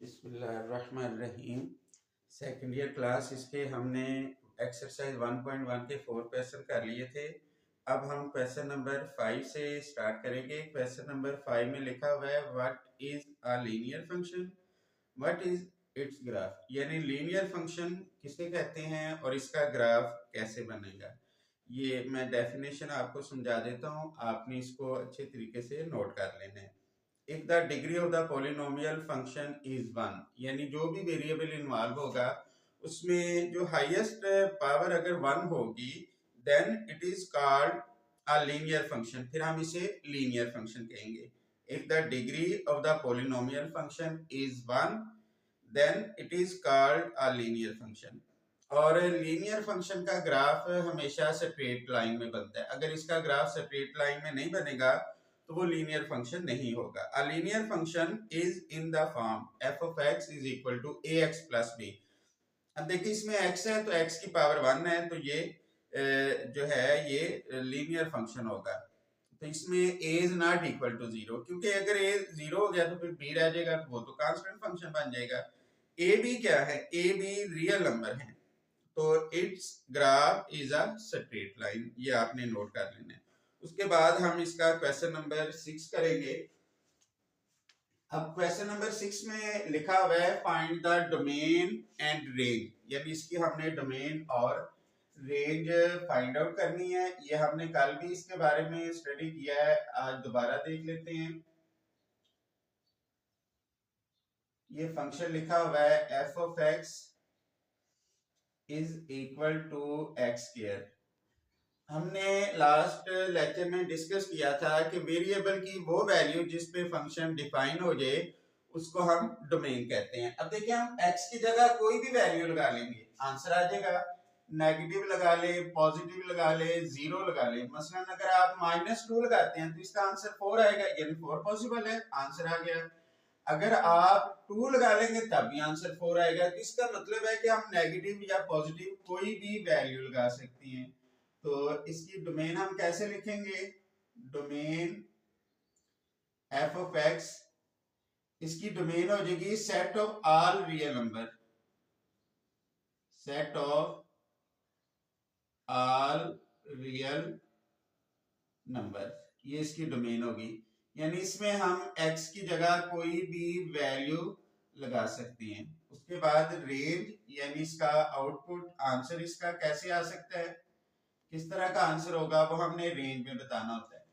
बिस्मिल्लाहिर्रहमानिर्रहीम। Second year class इसके हमने एक्सरसाइज 1.1 के 4 क्वेश्चन कर लिए थे। अब हम क्वेश्चन नंबर 5 से स्टार्ट करेंगे। क्वेश्चन नंबर 5 में लिखा हुआ है what is a linear function, what is it's graph. यानी लीनियर फंक्शन किसे कहते हैं और इसका ग्राफ कैसे बनेगा। ये मैं डेफिनेशन आपको समझा देता हूँ, आपने इसको अच्छे तरीके से नोट कर लेना है। If the degree of the polynomial function is 1, यानी जो भी वेरिएबल इन्वॉल्व होगा उसमें जो हाईएस्ट पावर अगर 1 होगी then it is called a linear function, फिर हम इसे लीनियर फंक्शन कहेंगे। If the degree of the polynomial function is 1 then it is called a linear function. और लीनियर फंक्शन का ग्राफ हमेशा स्ट्रेट लाइन में बनता है। अगर इसका ग्राफ स्ट्रेट लाइन में नहीं बनेगा तो वो लीनियर फंक्शन नहीं होगा। A linear function is in the form f of x is equal to a x plus b. अब देखिए इसमें x है तो x की पावर 1 है, तो ये जो है ये लीनियर फंक्शन होगा। तो इसमें a is not equal to 0, क्योंकि अगर a 0 हो गया तो फिर b रह जाएगा, तो वो तो कांस्टेंट फंक्शन बन जाएगा। a b क्या है, a b रियल नंबर है, तो it's graph is a straight line, ये आपने नोट कर लेना है। उसके बाद हम इसका क्वेश्चन नंबर 6 करेंगे। अब क्वेश्चन नंबर 6 में लिखा हुआ है find the domain and range, यानी इसकी हमने डोमेन और रेंज फाइंड आउट करनी है। ये हमने कल भी इसके बारे में स्टडी किया है, आज दोबारा देख लेते हैं। ये फंक्शन लिखा हुआ है f of x is equal to x square. हमने लास्ट लेक्चर में डिस्कस किया था कि वेरिएबल की वो वैल्यू जिस पे फंक्शन डिफाइन हो जाए उसको हम डोमेन कहते हैं। अब देखिए हम x की जगह कोई भी वैल्यू लगा लेंगे, आंसर आ जाएगा। नेगेटिव लगा ले, पॉजिटिव लगा ले, 0 लगा ले। मसलन अगर आप -2 लगाते हैं तो इसका आंसर 4 आएगा, यानी 4 पॉसिबल है, आंसर आ गया। अगर आप 2 लगा लेंगे तब भी आंसर 4 आएगा। तो इसका मतलब है कि हम नेगेटिव या पॉजिटिव कोई भी वैल्यू लगा सकते हैं। तो इसकी डोमेन हम कैसे लिखेंगे, डोमेन एफ ऑफ एक्स, इसकी डोमेन हो जाएगी set of all real number, set of all real number, ये इसकी डोमेन होगी। यानी इसमें हम x की जगह कोई भी वैल्यू लगा सकते हैं। उसके बाद रेंज, यानी इसका आउटपुट आंसर इसका कैसे आ सकता है, किस तरह का आंसर होगा वो हमने रेंज में बताना होता है।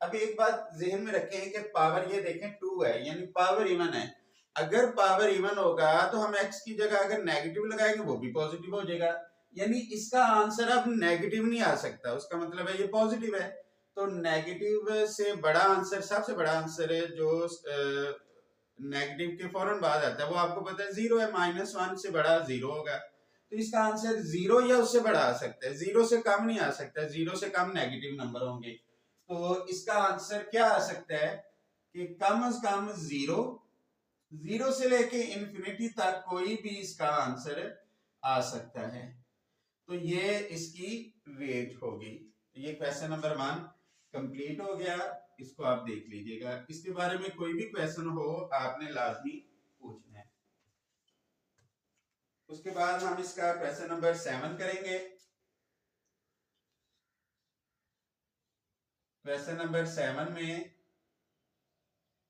अब एक बात जहन में रखें कि पावर ये देखें 2 है, यानी पावर इवन है। अगर पावर इवन होगा तो हम x की जगह अगर नेगेटिव लगाएंगे वो भी पॉजिटिव हो जाएगा, यानी इसका आंसर अब नेगेटिव नहीं आ सकता, उसका मतलब है ये पॉजिटिव है। तो नेगेटिव से बड़ा आंसर, सबसे बड़ा आंसर है जो नेगेटिव के फौरन बाद आता है, वो आपको पता है 0 है। -1 से बड़ा 0 होगा, तो इसका आंसर 0 या उससे बड़ा आ सकता है, 0 से कम नहीं आ सकता, 0 से कम नेगेटिव नंबर होंगे। तो इसका आंसर क्या आ सकता है कि कम से कम 0 से लेके इंफिनिटी तक कोई भी इसका आंसर आ सकता है। तो ये इसकी रेंज होगी। ये क्वेश्चन नंबर 1 कंप्लीट हो गया, इसको आप देख लीजिएगा। इसके बारे में कोई भी क्वेश्चन हो आपने लाजमी पूछना है। उसके बाद हम इसका क्वेश्चन नंबर 7 करेंगे। क्वेश्चन नंबर 7 में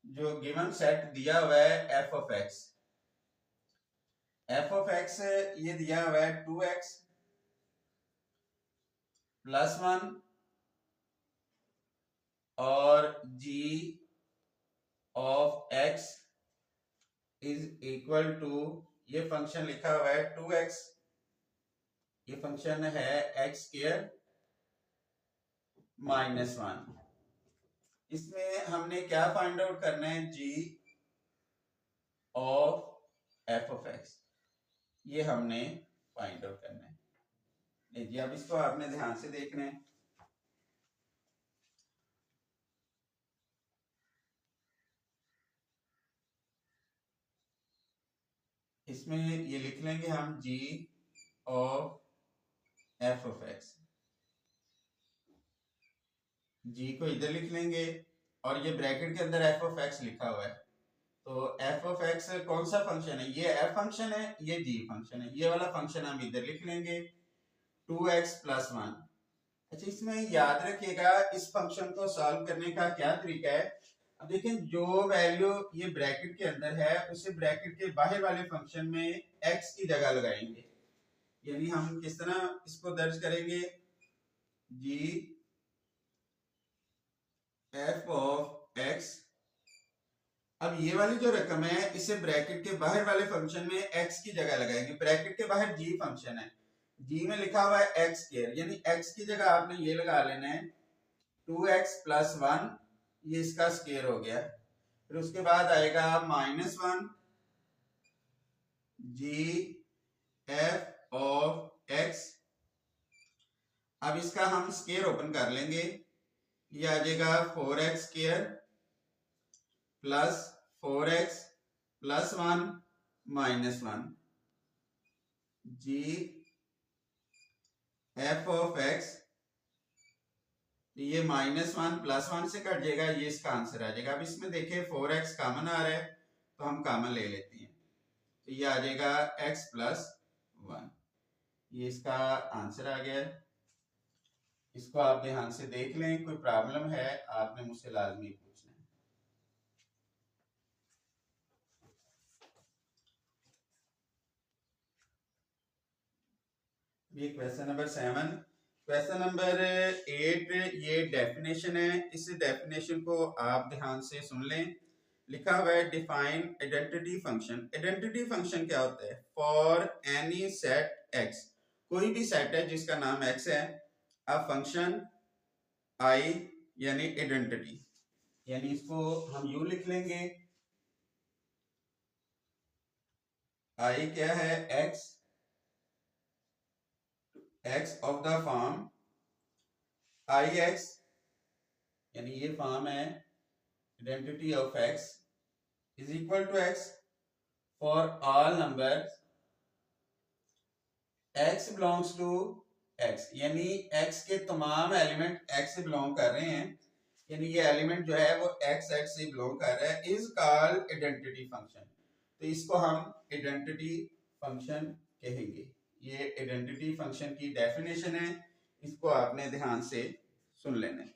जो गिवन सेट दिया हुआ है f of x, f of x ये दिया हुआ है 2x + 1 और g of x is equal to, ये फंक्शन लिखा हुआ है 2x, ये फंक्शन है x² -1। इसमें हमने क्या फाइंड आउट करना है, g of F of x, ये हमने फाइंड आउट करना है। जी अब इसको आपने ध्यान से देखना है। इसमें ये लिख लेंगे हम g of F of x, g को इधर लिख लेंगे और ये ब्रैकेट के अंदर एफ ऑफ एक्स लिखा हुआ है। तो एफ ऑफ एक्स कौन सा फंक्शन है, ये एफ फंक्शन है, ये जी फंक्शन है, ये वाला फंक्शन हम इधर लिख लेंगे 2x+1। अच्छा, इसमें याद रखिएगा इस फंक्शन को सॉल्व करने का क्या तरीका है। अब देखें, जो वैल्यू ये ब्रैकेट के अंदर है उसे ब्रैकेट के बाहर वाले फंक्शन में x की जगह लगाएंगे। यानी हम किस तरह इसको दर्ज करेंगे, जी एफ ऑफ एक्स। अब ये वाली जो रकम है इसे ब्रैकेट के बाहर वाले फंक्शन में x की जगह लगाएंगे। ब्रैकेट के बाहर जी फंक्शन है, जी में लिखा हुआ है एक्स स्क्वायर, यानी x की जगह आपने ये लगा लेना है 2x+1, ये इसका स्क्वायर हो गया। फिर उसके बाद आएगा -1 जी एफ ऑफ एक्स। अब इसका हम स्क्वायर ओपन कर लेंगे, ये आ जाएगा 4x² plus 4x+1 -1 g f of x. ये -1 +1 से कट जाएगा, ये इसका आंसर आ जाएगा। अब इसमें देखिए 4x कॉमन आ रहा है तो हम कॉमन ले लेते हैं, तो ये आ जाएगा x+1, ये इसका आंसर आ गया है। इसको आप ध्यान से देख लें, कोई प्रॉब्लम है आपने मुझसे लाजमी पूछना है। ये क्वेश्चन नंबर 7। क्वेश्चन नंबर 8, ये डेफिनेशन है, इस डेफिनेशन को आप ध्यान से सुन लें। लिखा हुआ है define identity function. Identity function क्या होता है, फॉर एनी सेट एक्स, कोई भी सेट है जिसका नाम एक्स है, अ फंक्शन आई यानी आइडेंटिटी, यानी इसको हम यूं लिख लेंगे, आई क्या है x, x of the form I x, यानी ये फॉर्म है identity of x is equal to x for all numbers x belongs to x, यानी एक्स के तमाम एलिमेंट एक्स से बिलोंग कर रहे हैं, यानी ये एलिमेंट जो है वो एक्स से बिलोंग कर रहा है, इज कॉल्ड आइडेंटिटी फंक्शन। तो इसको हम आइडेंटिटी फंक्शन कहेंगे। ये आइडेंटिटी फंक्शन की डेफिनेशन है, इसको आपने ध्यान से सुन लेना है।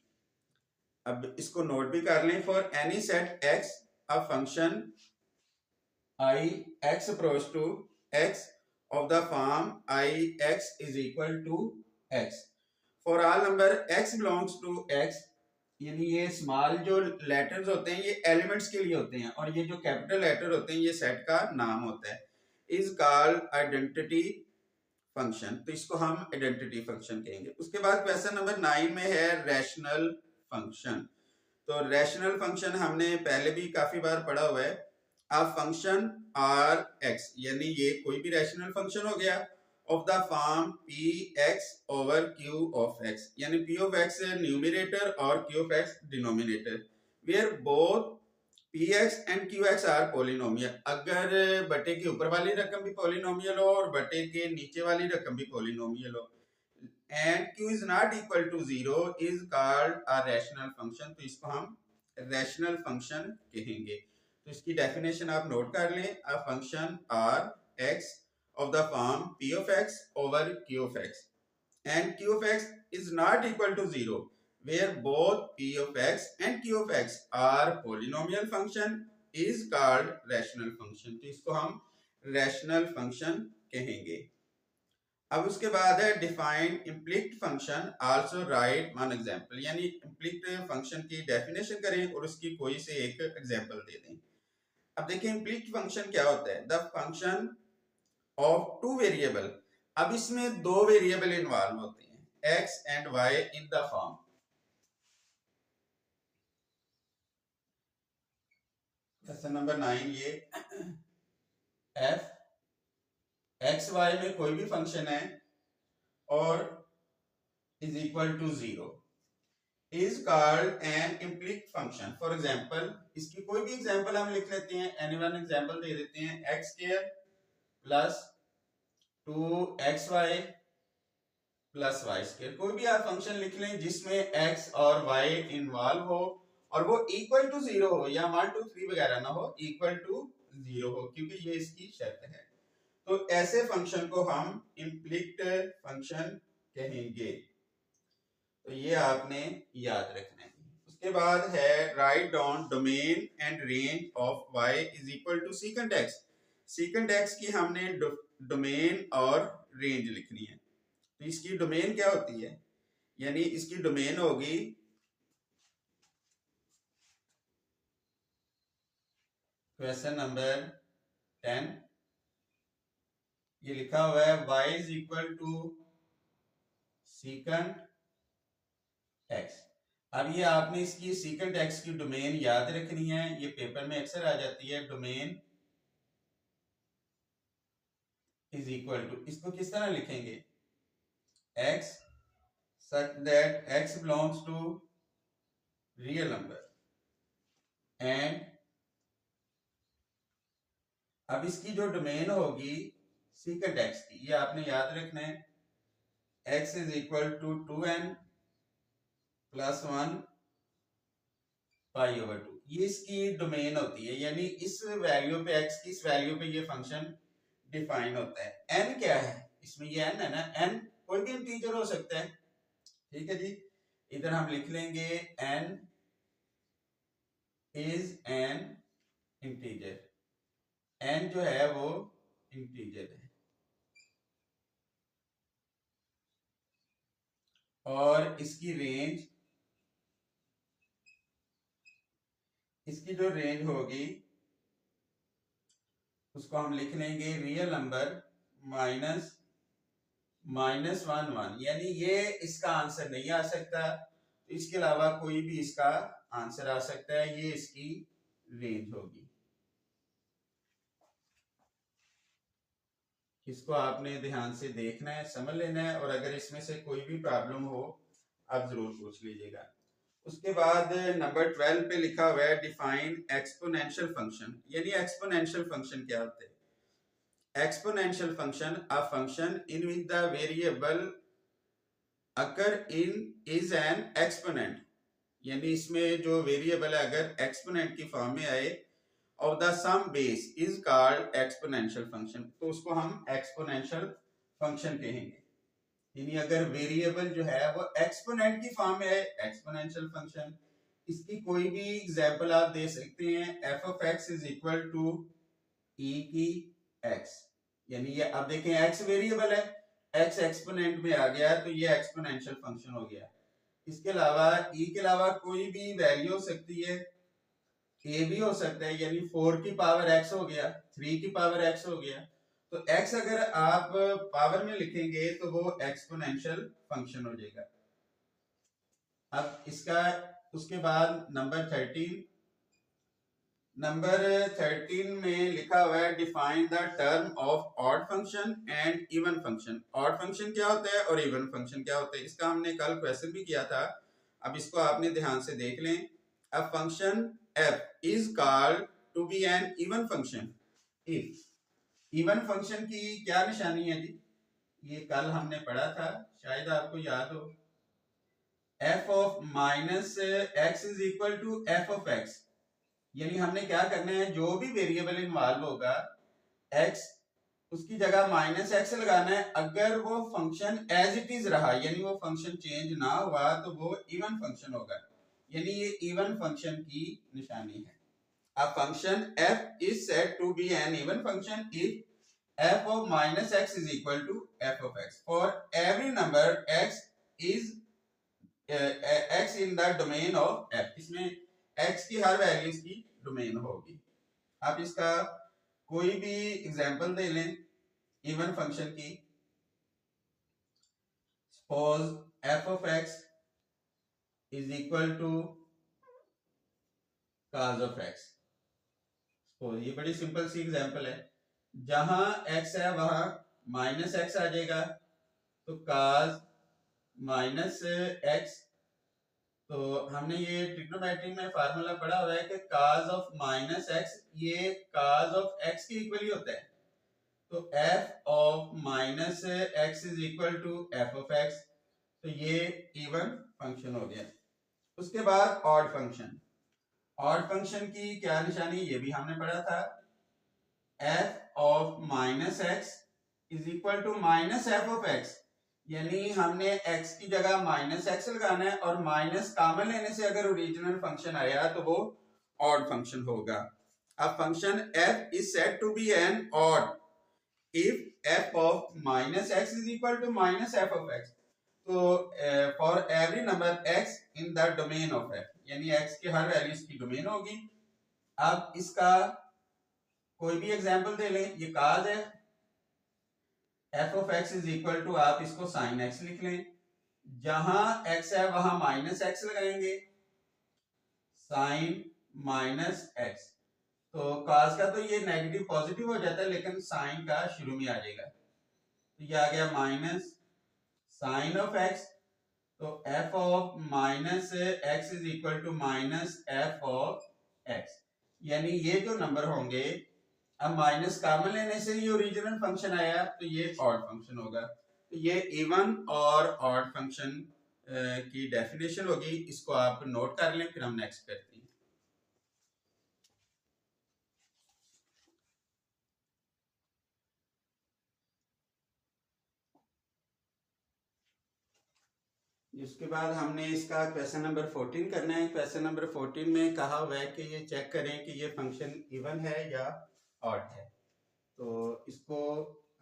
अब इसको नोट भी कर लें, for any set x a function I x approach to x of the form I x is equal to x for all number x belongs to x, यानी ये स्मॉल जो लेटर्स होते हैं ये एलिमेंट्स के लिए होते हैं और ये जो कैपिटल लेटर होते हैं ये सेट का नाम होता है, इज कॉल्ड आइडेंटिटी फंक्शन। तो इसको हम आइडेंटिटी फंक्शन कहेंगे। उसके बाद क्वेश्चन नंबर 9 में है रैशनल फंक्शन। तो रैशनल फंक्शन हमने पहले भी काफी बार पढ़ा हुआ है। अ फंक्शन आर एक्स, यानी ये कोई भी रैशनल फंक्शन हो गया, of the form p x over q of x, यानी पी ऑफ एक्स न्यूमरेटर और q of x denominator, where both p x and q x are polynomial. अगर बटे के ऊपर वाली रकम भी पॉलिनोमियल हो और बटे के नीचे वाली रकम भी पॉलिनोमियल हो, and q is not equal to 0 is called a rational function. तो इसको हम रैशनल फंक्शन कहेंगे। तो इसकी डेफिनेशन आप नोट कर लें, a function r x of the form p of x over q of x and q of x is not equal to 0 where both p of x and q of x are polynomial function is called rational function। तो इसको हम rational function कहेंगे। अब उसके बाद है define implicit function, also write one example, यानी implicit function की डेफिनेशन करें और उसकी कोई से एक एग्जांपल दे दें। अब देखिए इम्प्लिक्ट फंक्शन क्या होता है, the function of two variable. अब इसमें दो वेरिएबल इन्वॉल्व होते हैं x and y in the form. Question number 9 ये f x y में कोई भी फंक्शन है और is equal to 0 is called an implicit function. For example, इसकी कोई भी एग्जाम्पल हम लिख लेते हैं, एनी वन एग्जाम्पल दे देते हैं, x square plus 2xy plus y square. कोई भी आप फंक्शन लिख लें जिसमें x और y इन्वॉल्व हो और वो इक्वल टू 0 हो या 1 2 3 वगैरह ना हो, इक्वल टू 0 हो, क्योंकि ये इसकी शर्त है। तो ऐसे फंक्शन को हम इम्प्लिक्ट फंक्शन कहेंगे। तो ये आपने याद रखना है। उसके बाद है write down domain and range of y is equal to secant x। Secant x की हमने डोमेन और रेंज लिखनी है। तो इसकी डोमेन क्या होती है, यानी इसकी डोमेन होगी क्वेश्चन नंबर 10, ये लिखा हुआ है y is equal to secant x। अब ये आपने इसकी सीकेंट x की डोमेन याद रखनी है, ये पेपर में अक्सर आ जाती है। डोमेन इज इक्वल टू, इसको किस तरह लिखेंगे, x such that x belongs to real number and अब इसकी जो डोमेन होगी सीकेंट x की, ये आपने याद रखना है, x is equal to 2n plus 1 pi over 2, ये इसकी डोमेन होती है। यानी इस वैल्यू पे x की, इस वैल्यू पे ये फंक्शन डिफाइन होता है। n क्या है इसमें, ये n है ना, n कोई भी इंटीजर हो सकता है, ठीक है जी। इधर हम लिख लेंगे n is an integer, n जो है वो इंटीजर है। और इसकी रेंज, इसकी जो रेंज होगी उसको हम लिख लेंगे रियल नंबर माइनस 1 1, यानी ये इसका आंसर नहीं आ सकता, तो इसके अलावा कोई भी इसका आंसर आ सकता है, ये इसकी रेंज होगी। इसको आपने ध्यान से देखना है, समझ लेना है, और अगर इसमें से कोई भी प्रॉब्लम हो आप जरूर पूछ लीजिएगा। उसके बाद नंबर 12 पे लिखा हुआ है डिफाइन एक्सपोनेंशियल फंक्शन, यानी एक्सपोनेंशियल फंक्शन क्या होते हैं। Exponential function, a function in which the variable occur in is an exponent, यानी इसमें जो वेरिएबल है अगर एक्सपोनेंट की फॉर्म में आए, of the some base is called exponential function, तो उसको हम एक्सपोनेंशियल फंक्शन कहेंगे। यानी अगर वेरिएबल जो है वो एक्सपोनेंट की फॉर्म में है, एक्सपोनेंशियल फंक्शन। इसकी कोई भी एग्जांपल आप दे सकते हैं, F of x is equal to E की एक्स, यानी ये अब देखें एक्स वेरिएबल है, एक्स एक्सपोनेंट में आ गया तो ये एक्सपोनेंशियल फंक्शन हो गया। इसके अलावा ई के अलावा कोई भी वैल्यू हो सकती है, ए भी हो सकता है, यानी 4 की पावर एक्स हो गया, 3 की पावर एक्स हो गया। तो x अगर आप पावर में लिखेंगे तो वो एक्सपोनेंशियल फंक्शन हो जाएगा। अब इसका उसके बाद नंबर 13 में लिखा हुआ है define the term of odd function and even function. Odd function क्या होता है और इवन फंक्शन क्या होता है, इसका हमने कल क्वेश्चन भी किया था। अब इसको आपने ध्यान से देख लें। A function f is called to be an even function if, even function की क्या निशानी है जी, ये कल हमने पढ़ा था, शायद आपको याद हो, f of minus x is equal to f of x। यानी हमने क्या करना है, जो भी वेरिएबल इन्वॉल्व होगा x, उसकी जगह माइनस एक्स लगाना है। अगर वो फंक्शन एज इट इज रहा, यानी वो फंक्शन चेंज ना हुआ, तो वो इवन फंक्शन होगा। यानी ये इवन फंक्शन की निशानी है। A function f is said to be an even function if f of minus x is equal to f of x. For every number x is x in the domain of f. इसमें x की हर value की domain होगी। आप इसका कोई भी example दे लें even function की। Suppose f of x is equal to cos of x. तो ये बड़ी सिंपल सी एग्जांपल है, जहां x है वहां माइनस एक्स आ जाएगा, तो cos माइनस एक्स, तो हमने ये ट्रिग्नोमेट्री में फार्मूला पढ़ा हुआ है कि cos ऑफ माइनस एक्स ये cos ऑफ x के इक्वल ही होता है। तो f of minus x is equal to f of x, तो ये इवन फंक्शन हो गया। उसके बाद ऑड फंक्शन, ऑड फंक्शन की क्या निशानी ये भी हमने पढ़ा था, f of minus x is equal to minus f of x, यानी हमने x की जगह माइनस एक्स लगाना है और माइनस कॉमन लेने से अगर ओरिजिनल फंक्शन आया तो वो ऑड फंक्शन होगा। अब फंक्शन f is said to be an odd if f of minus x is equal to minus f of x, तो for every number x in the domain of f, यानी x के हर value इसकी domain होगी। अब इसका कोई भी example दे लें, ये काज है, f of x is equal to, आप इसको sin x लिख लें, जहां x है वहां माइनस x लगाएंगे, sin माइनस x, तो cos का तो ये नेगेटिव पॉजिटिव हो जाता है लेकिन साइन का शुरू में आ जाएगा, तो ये आ गया माइनस साइन ऑफ x, तो f of minus x is equal to minus f of x, यानी ये जो नंबर होंगे, अब माइनस कॉमन लेने से ये ओरिजिनल फंक्शन आया तो ये ऑड फंक्शन होगा। तो ये इवन और ऑड फंक्शन की डेफिनेशन होगी, इसको आप नोट कर लें, फिर हम नेक्स्ट करते हैं। इसके बाद हमने इसका क्वेश्चन नंबर 14 करना है। क्वेश्चन नंबर 14 में कहा हुआ है कि ये चेक करें कि ये फंक्शन इवन है या ऑड है, तो इसको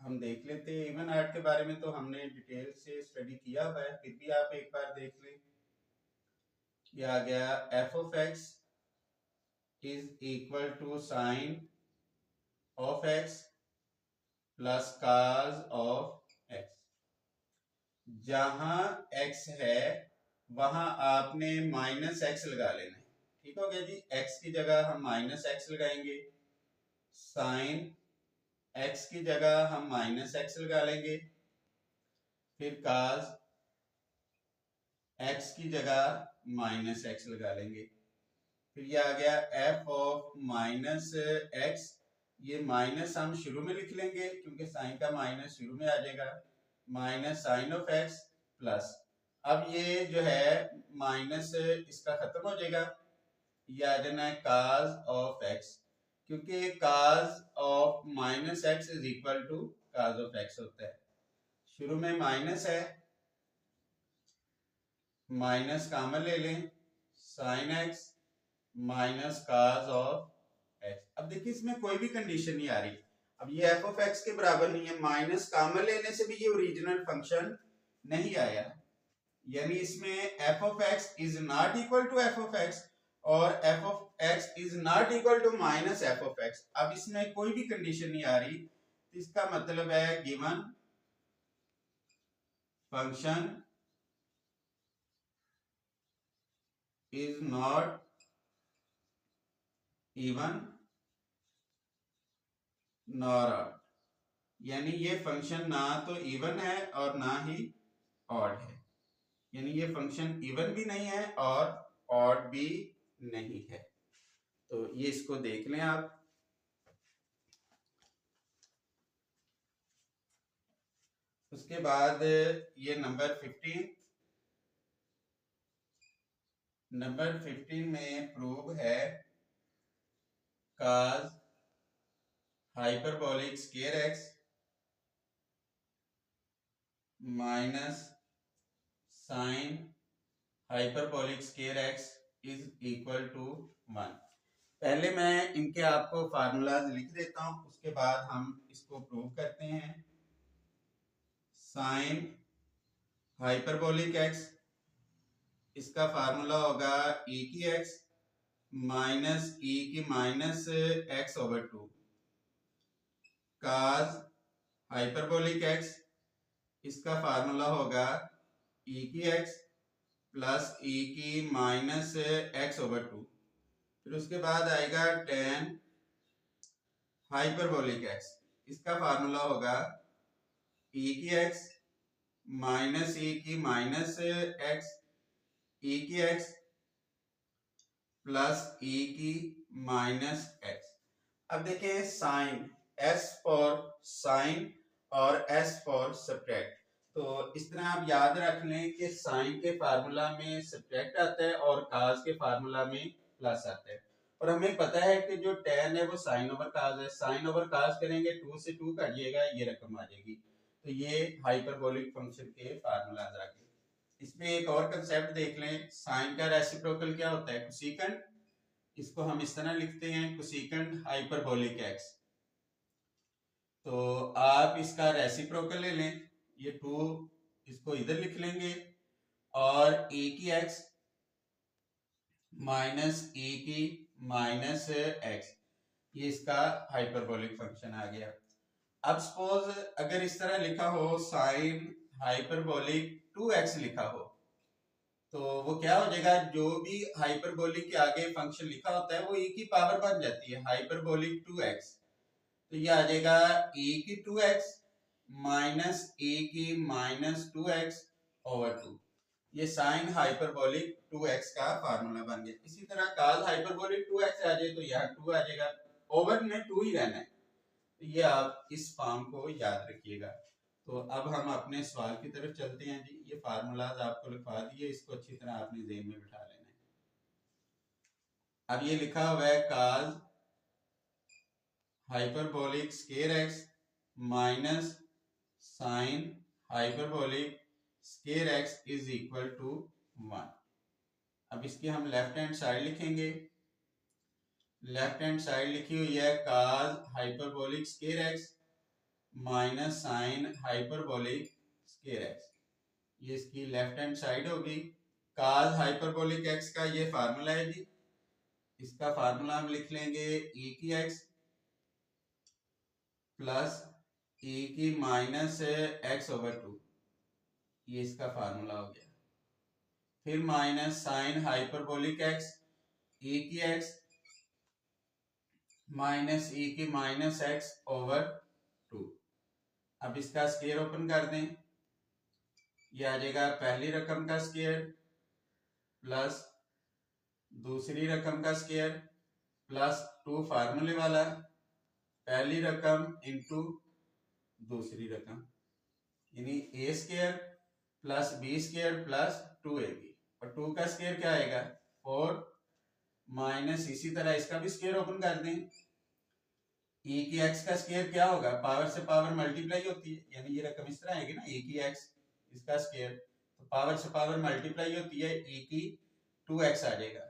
हम देख लेते हैं। इवन ऑड के बारे में तो हमने डिटेल से स्टडी किया हुआ है, फिर भी आप एक बार देख लें। ये आ गया f of x is equal to sine of x plus cos of x, जहां x है वहां आपने माइनस x लगा लेना है, ठीक हो गया जी। x की जगह हम माइनस x लगाएंगे, साइन x की जगह हम माइनस x लगा लेंगे, फिर cos x की जगह माइनस x लगा लेंगे, फिर ये आ गया f ऑफ माइनस x, ये माइनस हम शुरू में लिख लेंगे क्योंकि साइन का माइनस शुरू में आ जाएगा, minus sine of x plus, अब ये जो है माइनस इसका खत्म हो जाएगा, ये आ जाना है cos ऑफ x, क्योंकि cos of minus x is equal to cos of x होता है। शुरू में माइनस है, माइनस कॉमन ले लें, sine x minus cos of x। अब देखिए इसमें कोई भी कंडीशन नहीं आ रही, अब ये f ऑफ x के बराबर नहीं है, माइनस कॉमन लेने से भी ये ओरिजिनल फंक्शन नहीं आया, यानी इसमें f of x is not equal to f of x और f of x is not equal to minus f of x। अब इसमें कोई भी कंडीशन नहीं आ रही, तो इसका मतलब है given function is not even nor odd, यानी ये फंक्शन ना तो इवन है और ना ही ऑड है, यानी ये फंक्शन इवन भी नहीं है और ऑड भी नहीं है। तो ये इसको देख लें आप। उसके बाद ये नंबर 15 में प्रूव है cos hyperbolic square x minus sine hyperbolic square x is equal to 1। पहले मैं इनके आपको फार्मूलाज लिख देता हूं, उसके बाद हम इसको प्रूव करते हैं। साइन हाइपरबोलिक x, इसका फार्मूला होगा e की x माइनस e की minus x over 2, cos hyperbolic x, इसका फार्मूला होगा e की x प्लस e की माइनस x ओवर 2, फिर उसके बाद आएगा tan हाइपरबोलिक x, इसका फार्मूला होगा e की x माइनस e की माइनस x, e की x प्लस e की माइनस x। अब देखिए साइन, s फॉर साइन और s फॉर सब्ट्रैक्ट, तो इस तरह आप याद रख लें कि साइन के फार्मूला में सब्ट्रैक्ट आता है और cos के फार्मूला में प्लस आता है। और हमें पता है कि जो tan है वो साइन ओवर काज है, साइन ओवर काज करेंगे 2 से 2 काटिएगा, ये रकम आ जाएगी। तो ये हाइपरबोलिक फंक्शन के फार्मूलाज आ गए। इसमें एक और कंसेप्ट देख लें, साइन का रेसिप्रोकल क्या होता है, कोसेकेंट। इसको हम इस तरह लिखते हैं, कोसेकेंट हाइपरबोलिक एक्स। तो आप इसका रेसिप्रोकल ले लें, ये 2 इसको इधर लिख लेंगे और ए की एक्स माइनस ए की माइनस एक्स, ये इसका हाइपरबोलिक फंक्शन आ गया। अब सपोज अगर इस तरह लिखा हो साइन हाइपरबोलिक 2x लिखा हो, तो वो क्या हो जाएगा, जो भी हाइपरबोलिक के आगे फंक्शन लिखा होता है वो e की पावर बन जाती है, हाइपरबोलिक 2x। तो ये आ जाएगा e की 2x माइनस ए की माइनस 2x ओवर 2। ये साइन हाइपरबोलिक 2x का फार्मूला बन गया। इसी तरह काज हाइपरबोलिक 2x आ जाए तो यहाँ 2 आ जाएगा, ओवर में 2 ही रहना है। तो ये आप इस फॉर्म को याद रखिएगा। तो अब हम अपने सवाल की तरफ चलते हैं जी। ये फार्मूलाज आपको लिखवा दिए, इसको अच्छी तरह आपने ज़हन में बिठा लेना है। अब ये लिखा हुआ है cos hyperbolic square X minus sine hyperbolic square X is equal to 1। अब इसकी हम लेफ्ट हैंड साइड लिखेंगे। लेफ्ट हैंड साइड लिखी हुई है cos hyperbolic square X minus sine hyperbolic square X, ये इसकी लेफ्ट हैंड साइड होगी। काज हाइपरबोलिक एक्स का ये फार्मूला है जी, इसका फार्मूला हम लिख लेंगे e की x प्लस e की माइनस x ओवर 2, ये इसका फार्मूला हो गया। फिर minus sine hyperbolic x, e की x माइनस e की माइनस x ओवर 2। अब इसका स्क्वायर ओपन कर दें, ये आ जाएगा पहली रकम का स्क्वायर प्लस दूसरी रकम का स्क्वायर प्लस 2 फार्मूले वाला, पहली रकम इंटू दूसरी रकम, यानी A square plus B square plus 2ab। और 2 का स्क्वायर क्या आएगा 4 माइनस, इसी तरह इसका भी स्क्वायर ओपन कर दें। e की x का स्क्वायर क्या होगा, पावर से पावर मल्टीप्लाई होती है, यानी ये रकम इस तरह आएगी ना, e की x इसका स्क्वायर, तो पावर से पावर मल्टीप्लाई होती है, e की 2x आ जाएगा।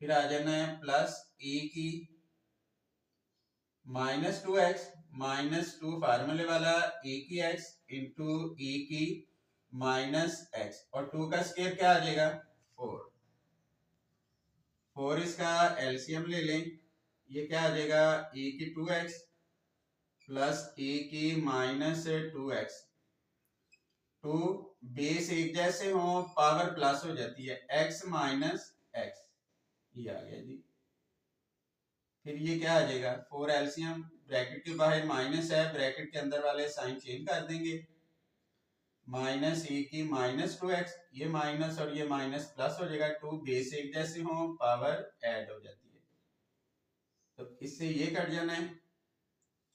फिर आ जाना है प्लस e की माइनस 2x माइनस 2 फार्मूले वाला e की x इंटू e की माइनस x, और 2 का स्क्वायर क्या आ जाएगा 4। 4 इसका एलसीएम ले लें, ये क्या आ जाएगा e की 2x प्लस e की माइनस 2x। 2 बेस एक जैसे हो पावर प्लस हो जाती है, x माइनस x, ये आ गया जी। फिर ये क्या आ जाएगा 4 एलसीएम, ब्रैकेट के बाहर माइनस है, ब्रैकेट के अंदर वाले साइन चेंज कर देंगे, माइनस e की माइनस 2x, ये माइनस और ये माइनस प्लस हो जाएगा, 2 बेस एक जैसे हो पावर ऐड हो जाती है, तो इससे ये कट जाना है,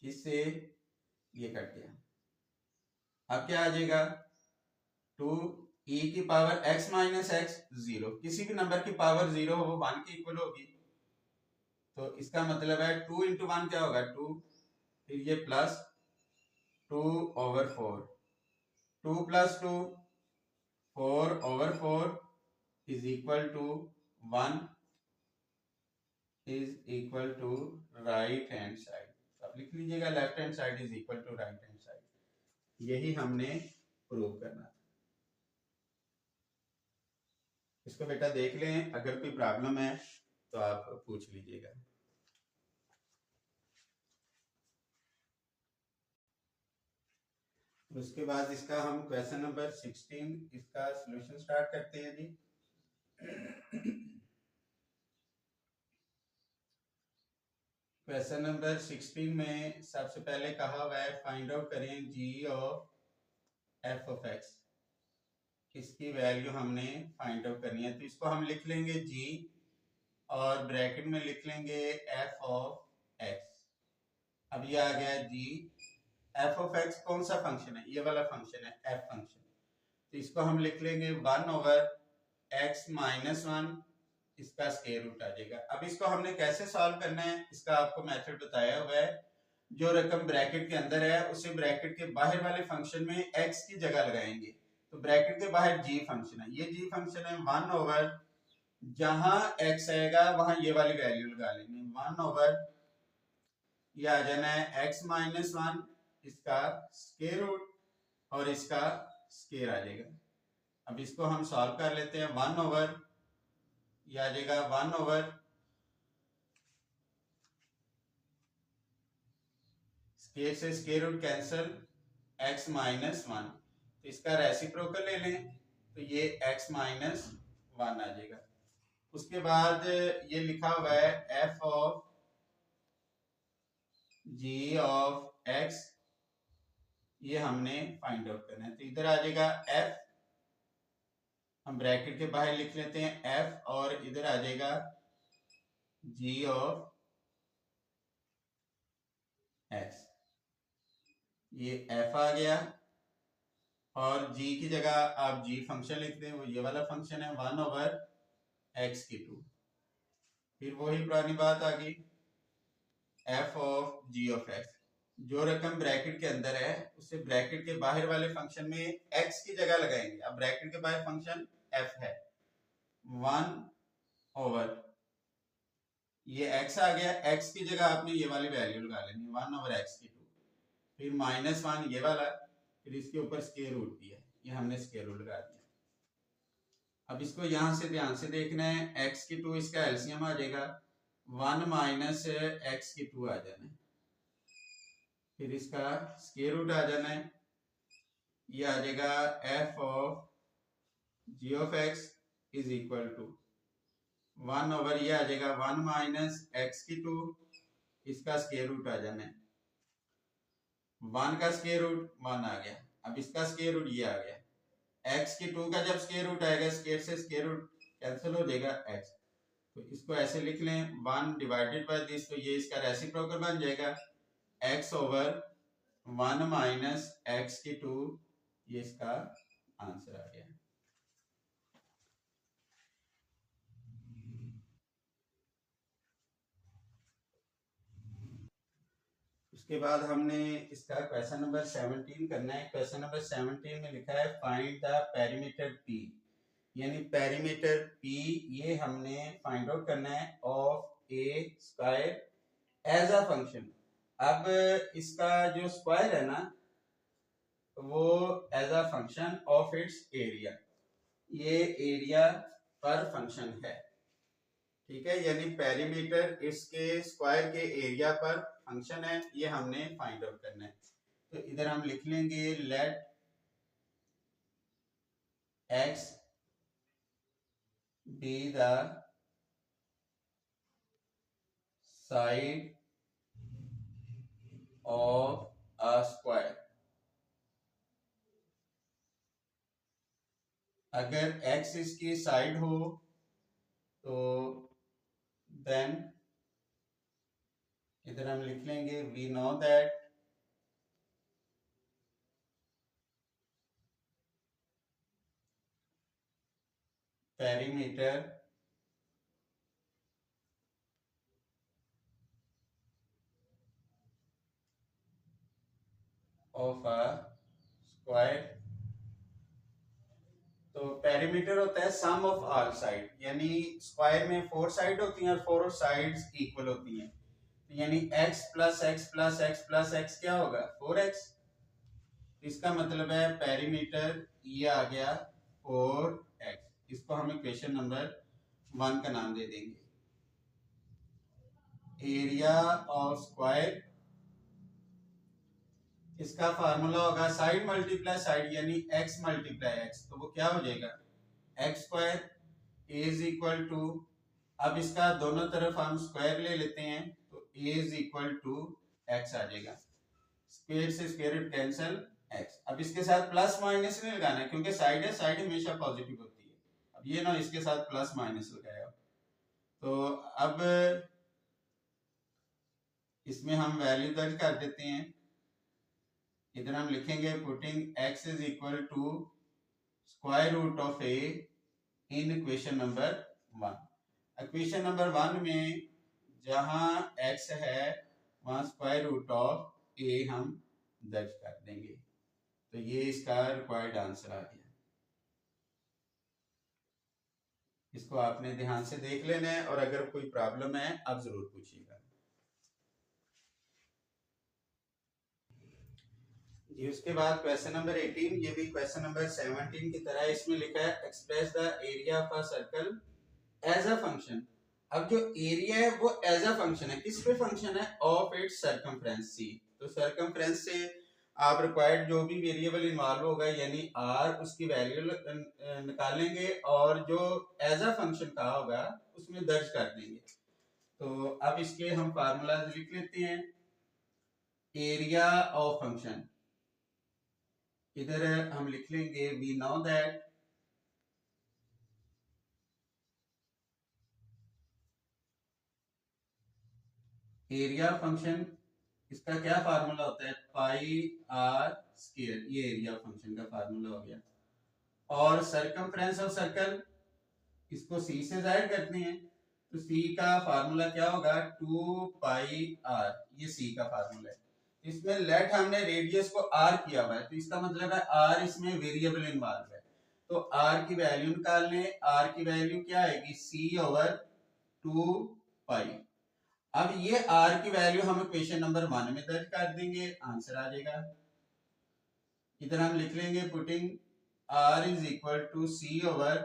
इससे ये कट गया। अब क्या आ जाएगा 2 e की पावर x माइनस x 0, किसी भी नंबर की पावर 0 हो वो 1 के इक्वल होगी, तो इसका मतलब है 2 इंटू 1 क्या होगा 2, फिर ये plus 2 over 4, 2 plus 2 4 over 4 is equal to 1 is equal to right hand side. अब लिख लीजिएगा left hand side is equal to right hand side, यही हमने प्रूव करना था। इसको बेटा देख लें, अगर कोई प्रॉब्लम है तो आप पूछ लीजिएगा। उसके बाद इसका हम क्वेश्चन नंबर 16 इसका सॉल्यूशन स्टार्ट करते हैं जी। क्वेश्चन नंबर 16 में सबसे पहले कहा हुआ है फाइंड आउट करें g of f of x, इसकी वैल्यू हमने फाइंड आउट करनी है। तो इसको हम लिख लेंगे g और ब्रैकेट में लिख लेंगे f ऑफ x। अब ये आ गया g, f ऑफ x कौन सा फंक्शन है, ये वाला फंक्शन है f फंक्शन, तो इसको हम लिख लेंगे 1 ओवर x माइनस 1 इसका स्क्वायर रूट आ जाएगा। अब इसको हमने कैसे सॉल्व करना है, इसका आपको मेथड बताया हुआ है। जो रकम ब्रैकेट के अंदर है उसे ब्रैकेट के बाहर वाले फंक्शन में x की जगह लगाएंगे। तो ब्रैकेट के बाहर g फंक्शन है, ये g फंक्शन है 1 ओवर, जहां x आएगा वहां ये वाली वैल्यू लगा लेंगे 1 ओवर, ये आ जाना है x माइनस 1, इसका स्क्वायर रूट और इसका स्क्वायर आ जाएगा। अब इसको हम सॉल्व कर लेते हैं। 1 ओवर, ये आ जाएगा 1 ओवर स्क्वायर से square root cancel, x minus 1, तो इसका रेसिप्रोकल ले लें तो ये x माइनस 1 आ जाएगा। उसके बाद ये लिखा हुआ है f of g of x, ये हमने फाइंड आउट करना है। तो इधर आ जाएगा f, हम ब्रैकेट के बाहर लिख लेते हैं f, और इधर आ जाएगा g ऑफ x, ये f आ गया, और g की जगह आप g फंक्शन लिख दें, वो ये वाला फंक्शन है 1 ओवर x की 2। फिर वही पुरानी बात आ गई, f of g of x, जो रकम ब्रैकेट के अंदर है उसे ब्रैकेट के बाहर वाले फंक्शन में x की जगह लगाएंगे। अब ब्रैकेट के बाहर फंक्शन f है 1 ओवर, ये x आ गया, x की जगह आपने ये वाली वैल्यू लगा लेनी 1 ओवर x की 2, फिर माइनस 1 ये वाला, फिर इसके ऊपर स्क्वायर रूट दिया, ये हमने स्क्वायर रूट लगा दिया। अब इसको यहां से ध्यान से देखना है, x की 2 इसका एलसीएम आ जाएगा 1 माइनस x की 2 आ जाना है, फिर इसका स्क्वायर रूट आ जाना है, ये आ जाएगा f of g of x is equal to 1 over, ये आ जाएगा 1 माइनस x की 2, इसका स्क्वायर रूट आ जाना है, 1 का स्क्वायर रूट 1 आ गया, अब इसका स्क्वायर रूट ये आ गया, x की 2 का जब स्क्वायर रूट आएगा स्क्वायर से स्क्वायर रूट कैंसिल हो जाएगा x, तो इसको ऐसे लिख लें 1 डिवाइडेड बाय दिस, तो ये इसका रेसिप्रोकल बन जाएगा x ओवर 1 माइनस x की 2, ये इसका आंसर आ गया। उसके बाद हमने इसका क्वेश्चन नंबर 17 करना है। क्वेश्चन नंबर 17 में लिखा है फाइंड द पेरीमीटर P, यानी पेरीमीटर P ये हमने फाइंड आउट करना है of a square as a function. अब इसका जो स्क्वायर है ना वो as a function of its area, ये एरिया पर फंक्शन है, ठीक है, यानी पेरीमीटर इसके स्क्वायर के एरिया पर फंक्शन है, ये हमने फाइंड आउट करना है। तो इधर हम लिख लेंगे let x be the side of a square, अगर x इसकी साइड हो तो देन इधर हम लिख लेंगे we know that perimeter of a square, तो पेरीमीटर होता है सम ऑफ ऑल साइड, यानी स्क्वायर में 4 साइड होती हैं और 4 साइड्स इक्वल होती हैं, तो यानी x plus x plus x plus x क्या होगा 4x, इसका मतलब है पेरीमीटर ये आ गया 4x, इसको हम इक्वेशन नंबर 1 का नाम दे देंगे। एरिया ऑफ स्क्वायर, इसका फार्मूला होगा साइड मल्टीप्लाई साइड, यानी x मल्टीप्लाई x, तो वो क्या हो जाएगा x square is equal to, अब इसका दोनों तरफ हम स्क्वायर ले लेते हैं तो a is equal to X आ जाएगा, स्क्वायर से स्क्वायर रूट कैंसिल x, अब इसके साथ प्लस माइनस नहीं लगाना है क्योंकि साइड है, साइड हमेशा पॉजिटिव होती है, अब ये ना इसके साथ प्लस माइनस लगाया, तो अब इसमें हम वैल्यू दर्ज कर देते हैं, इधर हम लिखेंगे putting x is equal to square root of a in equation number 1। Equation number 1 में जहां x है वहां स्क्वायर रूट ऑफ a हम दर्ज कर देंगे। तो ये इसका रिक्वायर्ड आंसर आ गया। इसको आपने ध्यान से देख लेना है और अगर कोई प्रॉब्लम है आप जरूर पूछिएगा। जी उसके बाद क्वेश्चन नंबर 18, ये भी क्वेश्चन नंबर 17 की तरह इसमें लिखा है express the area of a circle as a function. अब जो एरिया है वो एज अ फंक्शन है, किस पे फंक्शन है? ऑफ इट्स सर्कमफ्रेंस सी। तो सर्कमफ्रेंस से आप रिक्वायर्ड जो भी वेरिएबल इन्वॉल्व होगा यानी आर, उसकी वैल्यू निकालेंगे और जो एज अ फंक्शन कहा होगा उसमें दर्ज कर देंगे। तो अब इसके हम फार्मूला लिख लेते हैं। एरिया ऑफ फंक्शन, इधर हम लिख लेंगे we know that area function, इसका क्या फार्मूला होता है? पाई आर स्क्वायर, ये एरिया फंक्शन का फार्मूला हो गया। और सरकमफ्रेंस ऑफ सर्कल, इसको सी से जाहिर करते हैं, तो सी का फार्मूला क्या होगा? 2 पाई आर, ये सी का फार्मूला है। इसमें लेट हमने रेडियस को आर किया हुआ है, तो इसका मतलब है आर इसमें वेरिएबल इन्वॉल्व है। तो आर की वैल्यू निकाल लें। आर की वैल्यू क्या आएगी? सी ओवर 2 पाई। अब ये आर की वैल्यू हम इक्वेशन नंबर 1 में दर्ज कर देंगे, आंसर आ जाएगा। इधर हम लिख लेंगे putting R is equal to C over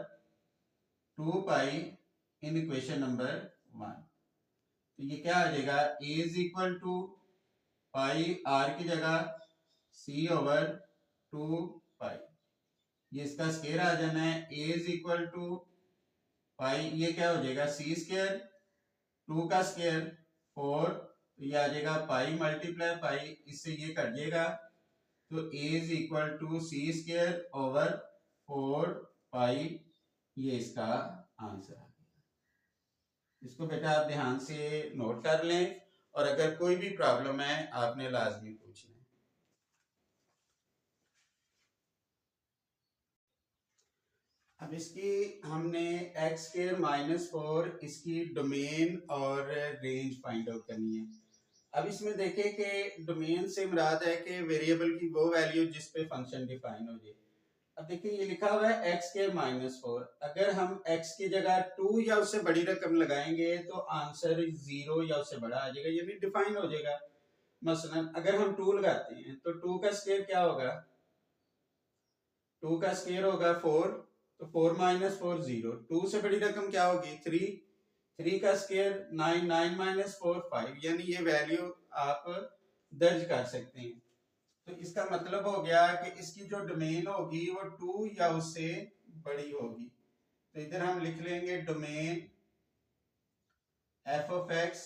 2 pi in equation number 1। तो ये क्या आ जाएगा? A is equal to pi R की जगह सी ओवर 2 पाई, ये इसका स्क्वायर आ जाना है। ए इज इक्वल टू पाई, ये क्या हो जाएगा? सी स्क्वायर, 2 का स्क्वायर 4, तो ये आ जाएगा पाई मल्टीप्लाई पाई, इससे ये कट जाएगा। तो A is equal to C square over 4 pi, ये इसका आंसर आ गया। इसको बेटा आप ध्यान से नोट कर लें और अगर कोई भी प्रॉब्लम है आपने लाजमी पूछना है। अब इसकी हमने x के -4 इसकी डोमेन और रेंज फाइंड आउट करनी है। अब इसमें देखें कि डोमेन से मुराद है कि वेरिएबल की वो वैल्यू जिस पे फंक्शन डिफाइन हो जाए। अब देखिए ये लिखा हुआ है x के -4, अगर हम x की जगह 2 या उससे बड़ी रकम लगाएंगे तो आंसर 0 या उससे बड़ा आ जाएगा, यानी डिफाइन हो जाएगा। मसलन अगर हम 2 लगाते हैं तो 2 का स्क्वायर क्या होगा? 2 का स्क्वायर होगा 4, तो 4 - 4 0। 2 से बड़ी रकम क्या होगी? 3। 3 का स्क्वायर 9, 9 - 4 5, यानी ये वैल्यू आप दर्ज कर सकते हैं। तो इसका मतलब हो गया कि इसकी जो डोमेन होगी वो 2 या उससे बड़ी होगी। तो इधर हम लिख लेंगे डोमेन एफ ऑफ एक्स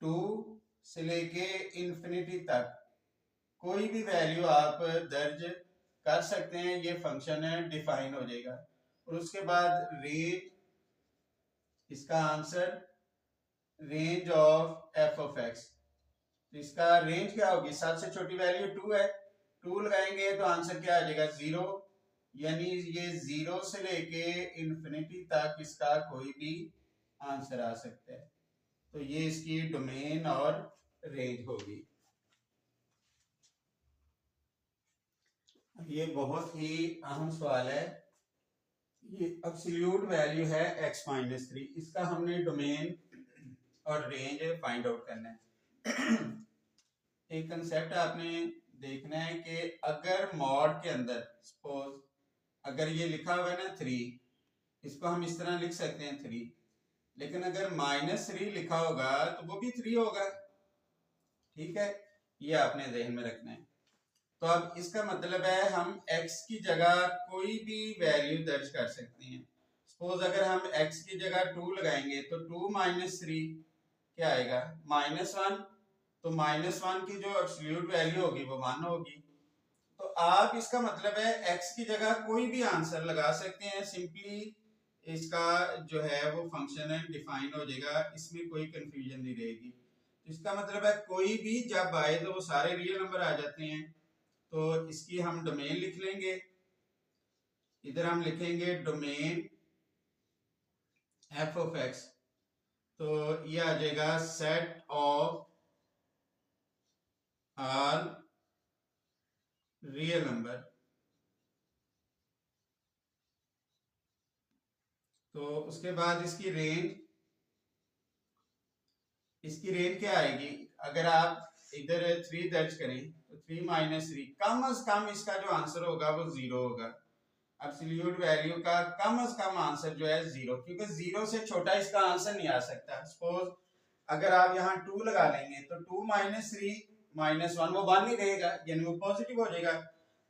2 से लेके इंफिनिटी तक कोई भी वैल्यू आप दर्ज कर सकते हैं, ये फंक्शन डिफाइन हो जाएगा। और उसके बाद रेंज, इसका answer range of F of x, तो इसका रेंज क्या होगी? सबसे छोटी वैल्यू 2 है, 2 लगाएंगे तो आंसर क्या आ जाएगा? 0, यानी ये 0 से लेके इंफिनिटी तक इसका कोई भी आंसर आ सकता है। तो ये इसकी डोमेन और रेंज होगी। ये बहुत ही अहम सवाल है। ये एब्सोल्यूट वैल्यू है x - 3, इसका हमने डोमेन और रेंज फाइंड आउट करना है। एक कंसेप्ट आपने देखना है कि अगर मॉड के अंदर सपोज अगर ये लिखा हुआ है ना 3, इसको हम इस तरह लिख सकते हैं 3, लेकिन अगर -3 लिखा होगा तो वो भी 3 होगा। ठीक है, ये आपने ध्यान में रखना है। तो अब इसका मतलब है हम x की जगह कोई भी वैल्यू दर्ज कर सकते हैं। सपोज अगर हम x की जगह 2 लगाएंगे तो 2 - 3 क्या आएगा? -1। तो -1 की जो एब्सोल्यूट वैल्यू होगी वो 1 होगी। तो आप इसका मतलब है x की जगह कोई भी आंसर लगा सकते हैं, सिंपली इसका जो है वो फंक्शन है डिफाइन हो जाएगा, इसमें कोई कंफ्यूजन नहीं रहेगी। तो इसका मतलब है कोई भी जब आए तो वो सारे रियल नंबर आ जाते हैं। तो इसकी हम डोमेन लिख लेंगे, इधर हम लिखेंगे डोमेन एफ ऑफ एक्स, तो ये आ जाएगा set of all real number. तो उसके बाद इसकी रेंज क्या आएगी? अगर आप इधर 3 दर्ज करें तो 3 माइनस 3, कम अज कम इसका जो आंसर होगा वो 0 होगा। एब्सोल्यूट वैल्यू का कम अज कम आंसर जो है 0, क्योंकि 0 से छोटा इसका आंसर नहीं आ सकता। सपोज अगर आप यहाँ 2 लगा लेंगे तो 2 माइनस 3 माइनस 1, वो 1 ही रहेगा, यानी वो पॉजिटिव हो जाएगा।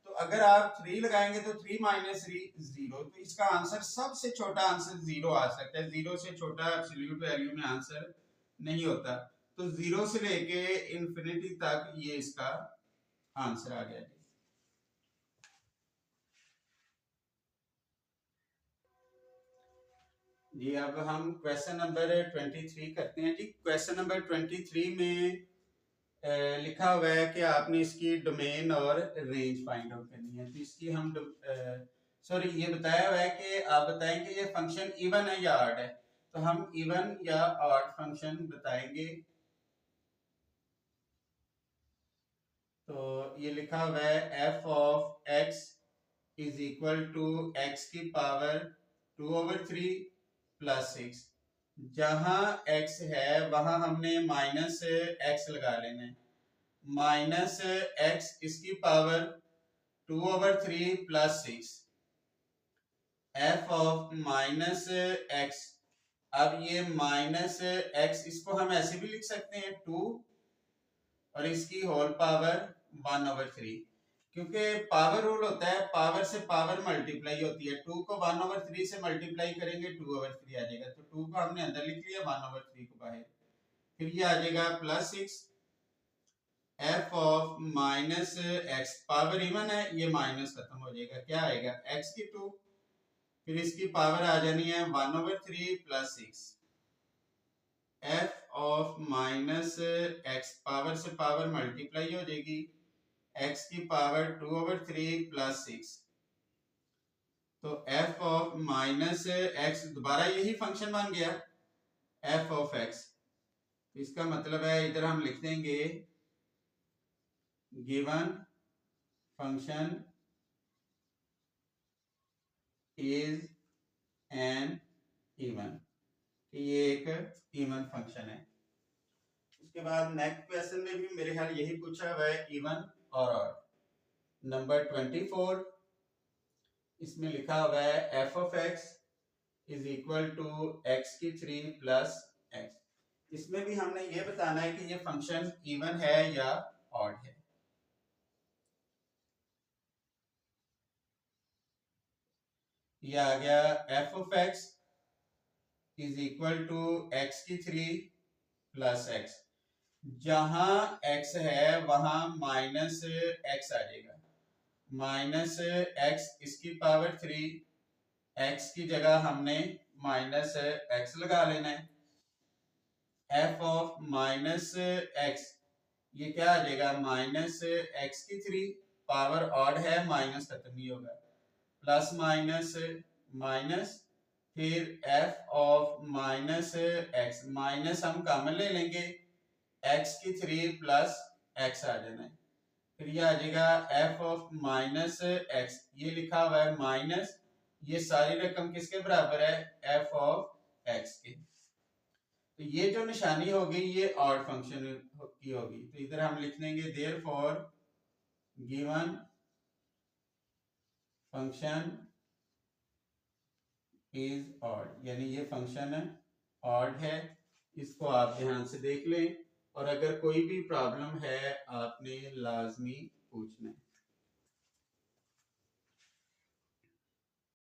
तो अगर आप 3 लगाएंगे तो 3 माइनस 3 0, तो इसका आंसर सबसे छोटा आंसर 0 आ सकता है। 0 से छोटा एब्सोल्यूट वैल्यू में आंसर नहीं होता। तो 0 से लेके इंफिनिटी तक ये इसका आंसर आ गया। जी अब हम क्वेश्चन नंबर 23 करते हैं। जी क्वेश्चन नंबर 23 में लिखा हुआ है कि आपने इसकी डोमेन और रेंज फाइंड आउट करनी है। तो इसकी हम सॉरी ये बताया हुआ है कि आप बताएं कि ये फंक्शन इवन है या ऑड है। तो हम इवन या ऑड फंक्शन बताएंगे। तो ये लिखा हुआ है f of x is equal to x की पावर 2/3 प्लस 6। जहां x है वहां हमने माइनस एक्स लगा लेना है। माइनस एक्स इसकी power 2/3 plus 6, F of minus x. अब ये माइनस एक्स इसको हम ऐसे भी लिख सकते हैं 2 और इसकी होल पावर 1/3, क्योंकि पावर रूल होता है पावर से पावर मल्टीप्लाई होती है। 2 को 1/3 से मल्टीप्लाई करेंगे 2/3 आ जाएगा। तो 2 को हमने अंदर लिख लिया, 1/3 को बाहर। फिर ये आ जाएगा plus 6, F of minus x, power even है, ये माइनस खत्म हो जाएगा, क्या आएगा एक्स की 2, फिर इसकी पावर आ जानी है 1/3 plus 6, F of minus x, power से पावर मल्टीप्लाई हो जाएगी, एक्स की पावर 2/3 प्लस 6। तो एफ ऑफ माइनस एक्स दोबारा यही फंक्शन बन गया एफ ऑफ एक्स। इसका मतलब है इधर हम लिख देंगे given function is an even, ये एक इवन फंक्शन है। उसके बाद नेक्स्ट क्वेश्चन में भी मेरे ख्याल यही पूछा हुआ है इवन और ऑड। नंबर 24, इसमें लिखा हुआ है f of x is equal to x की 3 प्लस एक्स। इसमें भी हमने ये बताना है कि ये फंक्शन इवन है या ऑड है। ये आ गया f of x is equal to x की 3 प्लस एक्स। जहां x है वहां माइनस एक्स आ जाएगा, माइनस एक्स इसकी पावर 3, x की जगह हमने माइनस एक्स लगा लेना है। एफ ऑफ माइनस एक्स, ये क्या आ जाएगा माइनस एक्स की 3, पावर ऑड है माइनस खत्म नहीं होगा, प्लस माइनस माइनस, फिर F of minus x, minus हम कॉमन ले लेंगे, एक्स की 3 प्लस एक्स आ जाना है। फिर ये आ जाएगा एफ ऑफ माइनस एक्स, ये लिखा हुआ है माइनस, ये सारी रकम किसके बराबर है एफ ऑफ एक्स के। तो ये जो निशानी होगी ये ऑड फंक्शन की होगी। तो इधर हम लिख देंगे therefore given function is odd, यानी ये फंक्शन ऑड है। इसको आप ध्यान से देख लें और अगर कोई भी प्रॉब्लम है आपने लाजमी पूछना है।